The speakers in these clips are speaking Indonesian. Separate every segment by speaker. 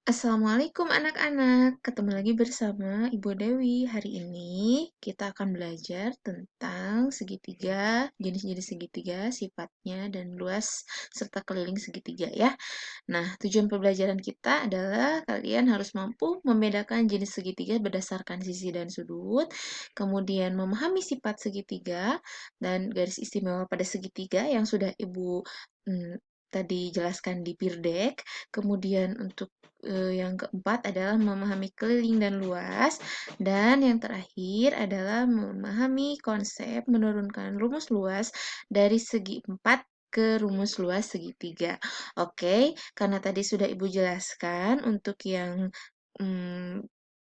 Speaker 1: Assalamualaikum anak-anak, ketemu lagi bersama Ibu Dewi. Hari ini kita akan belajar tentang segitiga, jenis-jenis segitiga, sifatnya, dan luas serta keliling segitiga ya. Nah, tujuan pembelajaran kita adalah kalian harus mampu membedakan jenis segitiga berdasarkan sisi dan sudut, kemudian memahami sifat segitiga dan garis istimewa pada segitiga yang sudah Ibu tadi jelaskan di Birdek. Kemudian untuk yang keempat adalah memahami keliling dan luas. Dan yang terakhir adalah memahami konsep menurunkan rumus luas dari segi 4 ke rumus luas segitiga. Oke, karena tadi sudah Ibu jelaskan untuk yang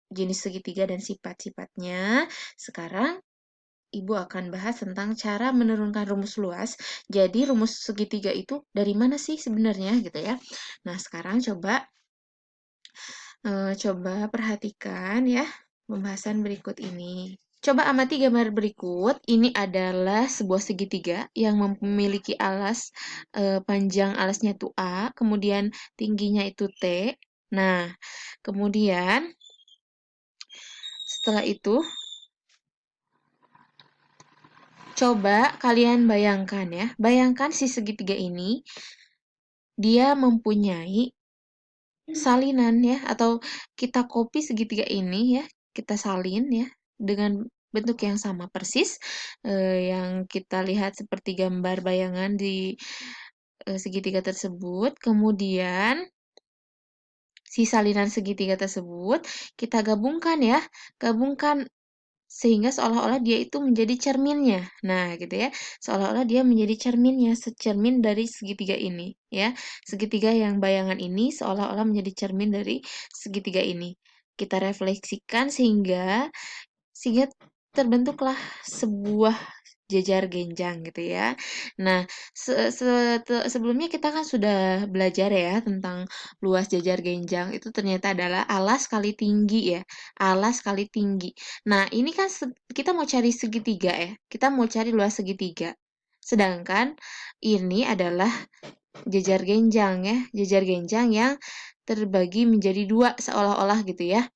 Speaker 1: jenis segitiga dan sifat-sifatnya, sekarang Ibu akan bahas tentang cara menurunkan rumus luas. Jadi rumus segitiga itu dari mana sih sebenarnya gitu ya. Nah, sekarang coba perhatikan ya pembahasan berikut ini. Coba amati gambar berikut. Ini adalah sebuah segitiga yang memiliki alas panjang alasnya itu A, kemudian tingginya itu T. Nah, kemudian setelah itu coba kalian bayangkan ya. Bayangkan si segitiga ini dia mempunyai salinan ya, atau kita copy segitiga ini ya, kita salin ya dengan bentuk yang sama persis yang kita lihat seperti gambar bayangan di segitiga tersebut. Kemudian si salinan segitiga tersebut kita gabungkan ya, gabungkan sehingga seolah-olah dia itu menjadi cerminnya. Nah, gitu ya. Seolah-olah dia menjadi cerminnya, secermin dari segitiga ini, ya. Segitiga yang bayangan ini seolah-olah menjadi cermin dari segitiga ini. Kita refleksikan sehingga terbentuklah sebuah jejar genjang gitu ya. Nah, sebelumnya kita kan sudah belajar ya tentang luas jejar genjang itu ternyata adalah alas kali tinggi ya. Alas kali tinggi. Nah, ini kan kita mau cari segitiga ya. Kita mau cari luas segitiga. Sedangkan ini adalah jejar genjang ya. Jejar genjang yang terbagi menjadi dua seolah-olah gitu ya.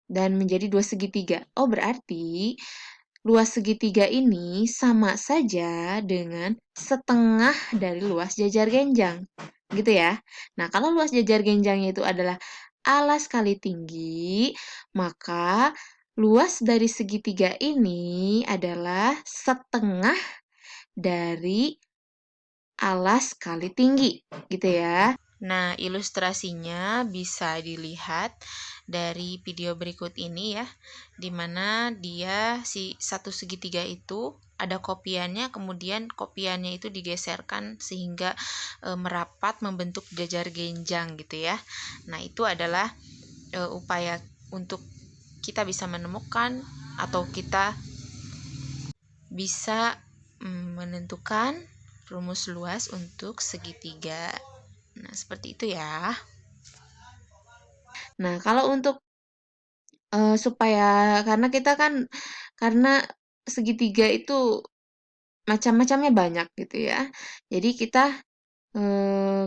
Speaker 1: Dan menjadi dua segitiga. Oh, berarti luas segitiga ini sama saja dengan setengah dari luas jajar genjang, gitu ya. Nah, kalau luas jajar genjangnya itu adalah alas kali tinggi, maka luas dari segitiga ini adalah setengah dari alas kali tinggi, gitu ya. Nah, ilustrasinya bisa dilihat dari video berikut ini ya, di mana dia si satu segitiga itu ada kopiannya, kemudian kopiannya itu digeserkan sehingga merapat membentuk jajar genjang gitu ya. Nah, itu adalah upaya untuk kita bisa menemukan atau kita bisa menentukan rumus luas untuk segitiga. Nah, seperti itu ya. Nah, kalau untuk supaya karena segitiga itu macam-macamnya banyak gitu ya. Jadi kita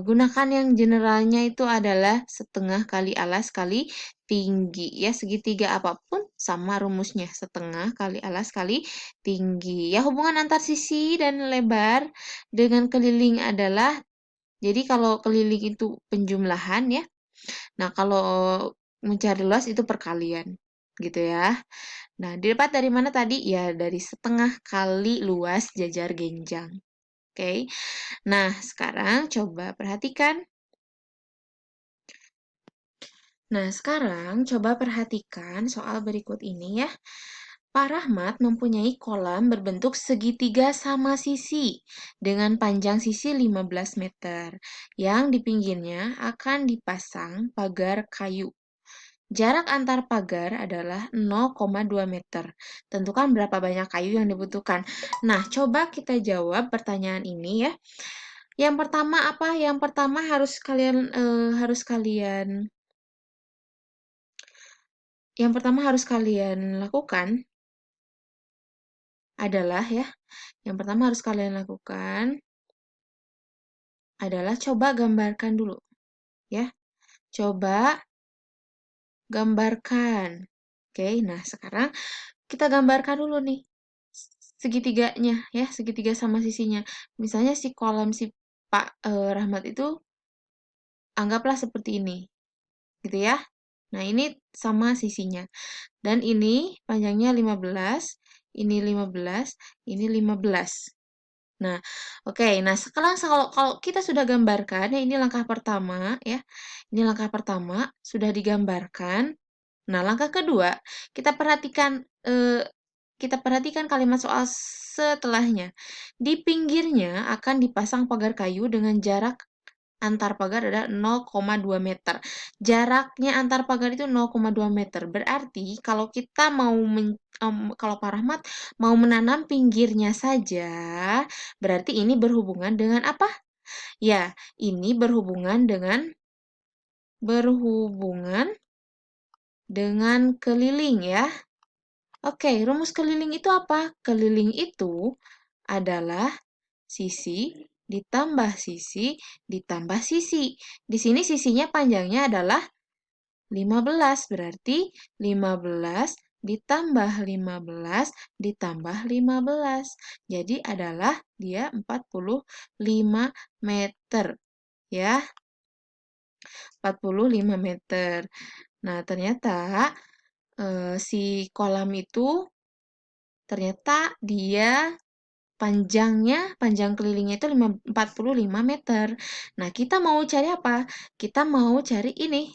Speaker 1: gunakan yang generalnya itu adalah setengah kali alas kali tinggi ya. Segitiga apapun sama rumusnya, setengah kali alas kali tinggi. Ya, hubungan antar sisi dan lebar dengan keliling adalah, jadi kalau keliling itu penjumlahan ya. Nah, kalau mencari luas itu perkalian, gitu ya. Nah, didapat dari mana tadi? Ya, dari setengah kali luas jajar genjang. Oke. Nah, sekarang coba perhatikan. Nah, sekarang coba perhatikan soal berikut ini ya. Pak Rahmat mempunyai kolam berbentuk segitiga sama sisi dengan panjang sisi 15 meter yang di pinggirnya akan dipasang pagar kayu. Jarak antar pagar adalah 0,2 meter. Tentukan berapa banyak kayu yang dibutuhkan. Nah, coba kita jawab pertanyaan ini ya. Yang pertama apa? Yang pertama harus kalian lakukan adalah ya. Yang pertama harus kalian lakukan adalah coba gambarkan dulu ya. Coba gambarkan. Oke, nah sekarang kita gambarkan dulu nih segitiganya ya, segitiga sama sisinya. Misalnya si kolam si Pak Rahmat itu anggaplah seperti ini, gitu ya. Nah, ini sama sisinya. Dan ini panjangnya 15, ini 15, ini 15. Nah, oke. Nah, sekarang kalau kita sudah gambarkan, ya ini langkah pertama ya. Ini langkah pertama sudah digambarkan. Nah, langkah kedua, kita perhatikan kalimat soal setelahnya. Di pinggirnya akan dipasang pagar kayu dengan jarak antar pagar adalah 0,2 meter. Jaraknya antar pagar itu 0,2 meter. Berarti kalau kita mau kalau Pak Rahmat mau menanam pinggirnya saja, berarti ini berhubungan dengan apa? Ya, ini berhubungan dengan keliling ya. Oke, rumus keliling itu apa? Keliling itu adalah sisi ditambah sisi ditambah sisi. Di sini sisinya panjangnya adalah 15, berarti 15 ditambah 15 ditambah 15. Jadi adalah dia 45 meter ya. 45 meter. Nah, ternyata si kolam itu ternyata dia panjang kelilingnya itu 45 meter. Nah, kita mau cari apa? Kita mau cari ini.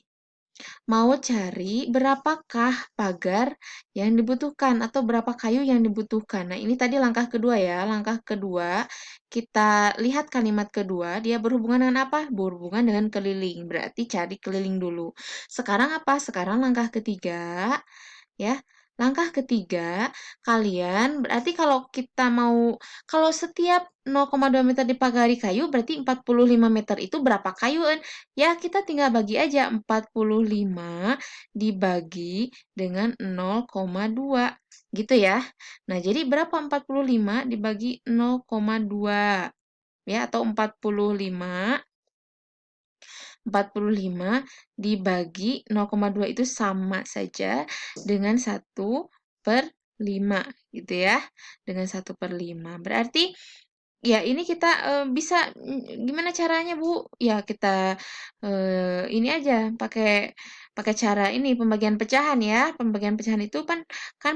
Speaker 1: Mau cari berapakah pagar yang dibutuhkan atau berapa kayu yang dibutuhkan. Nah, ini tadi langkah kedua ya. Langkah kedua, kita lihat kalimat kedua, dia berhubungan dengan apa? Berhubungan dengan keliling. Berarti cari keliling dulu. Sekarang apa? Sekarang langkah ketiga, ya. Langkah ketiga, kalian berarti kalau setiap 0,2 meter dipagari kayu, berarti 45 meter itu berapa kayu? Ya, kita tinggal bagi aja 45 dibagi dengan 0,2. Gitu ya. Nah, jadi berapa 45 dibagi 0,2? Ya, atau 45 dibagi 0,2 itu sama saja dengan 1/5 gitu ya. Dengan 1/5. Berarti ya ini kita bisa gimana caranya, Bu? Ya kita ini aja pakai pakai cara ini pembagian pecahan ya. Pembagian pecahan itu kan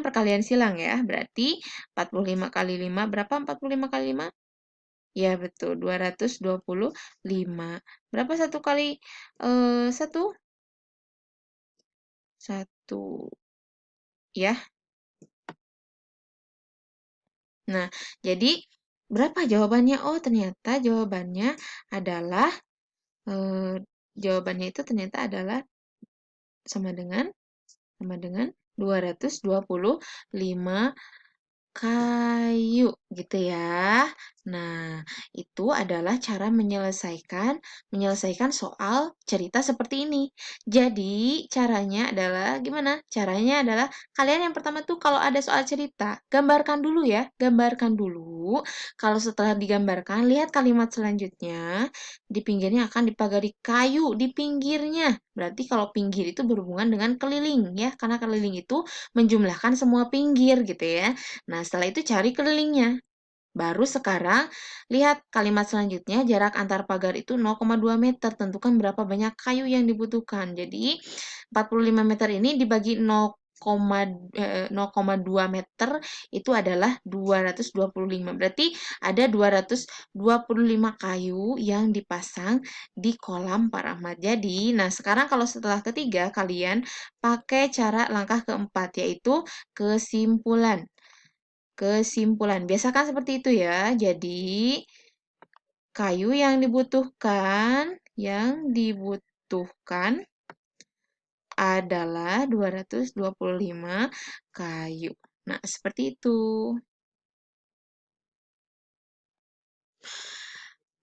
Speaker 1: perkalian silang ya. Berarti 45 kali 5 berapa 45 kali 5? Ya betul, 225. Berapa satu kali satu? Satu. Ya. Nah, jadi berapa jawabannya? Oh, ternyata adalah eh, jawabannya itu ternyata adalah sama dengan 225 kayu gitu ya. Nah, itu adalah cara menyelesaikan soal cerita seperti ini. Jadi, caranya adalah gimana? Caranya adalah kalian yang pertama tuh kalau ada soal cerita, gambarkan dulu ya, gambarkan dulu. Kalau setelah digambarkan, lihat kalimat selanjutnya. Di pinggirnya akan dipagari kayu di pinggirnya. Berarti kalau pinggir itu berhubungan dengan keliling ya, karena keliling itu menjumlahkan semua pinggir gitu ya. Nah, setelah itu cari kelilingnya. Baru sekarang lihat kalimat selanjutnya, jarak antar pagar itu 0,2 meter. Tentukan berapa banyak kayu yang dibutuhkan. Jadi 45 meter ini dibagi 0,2 meter itu adalah 225. Berarti ada 225 kayu yang dipasang di kolam Pak Rahmat. Jadi, nah sekarang kalau setelah ketiga kalian pakai cara langkah keempat yaitu kesimpulan. Kesimpulan. Biasakan seperti itu ya. Jadi, kayu yang dibutuhkan adalah 225 kayu. Nah, seperti itu.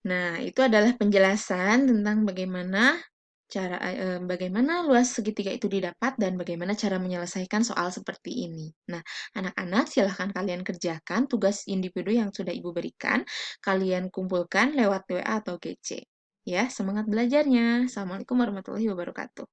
Speaker 1: Nah, itu adalah penjelasan tentang bagaimana luas segitiga itu didapat dan bagaimana cara menyelesaikan soal seperti ini. Nah, anak-anak silahkan kalian kerjakan tugas individu yang sudah Ibu berikan, kalian kumpulkan lewat WA atau GC. Ya, semangat belajarnya. Assalamualaikum warahmatullahi wabarakatuh.